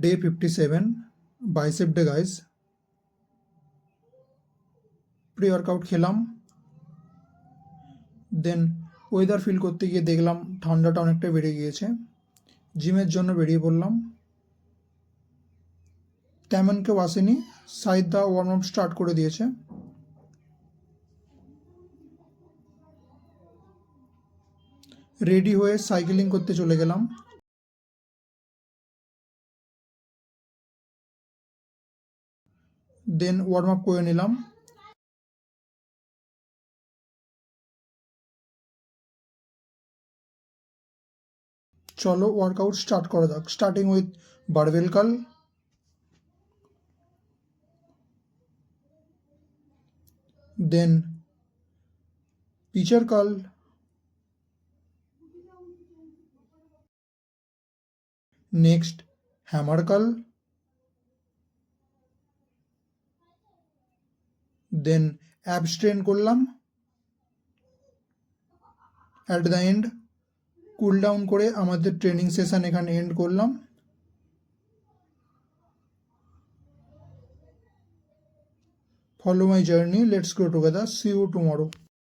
Day 57, bicep day guys. Pre-workout খেলাম, দেন weather feel করতে গিয়ে দেখলাম ঠান্ডাটা অনেকটা বেড়ে গিয়েছে। জিমের জন্য বেরিয়ে পড়লাম। তেমন কেউ আসেনি, সাইদা ওয়ার্ম আপ স্টার্ট করে দিয়েছে। রেডি হয়ে সাইকেলিং করতে চলে গেলাম। দেন ওয়ার্ম আপ করে নিলাম। চলো ওয়ার্কআউট স্টার্ট করা যাক। Starting with barbell curl, then preacher curl, next hammer curl, then ab strain করলাম। At the end cool down করে আমাদের ট্রেনিং সেশন এখানে এন্ড করলাম। Follow my journey. Let's grow together. See you tomorrow.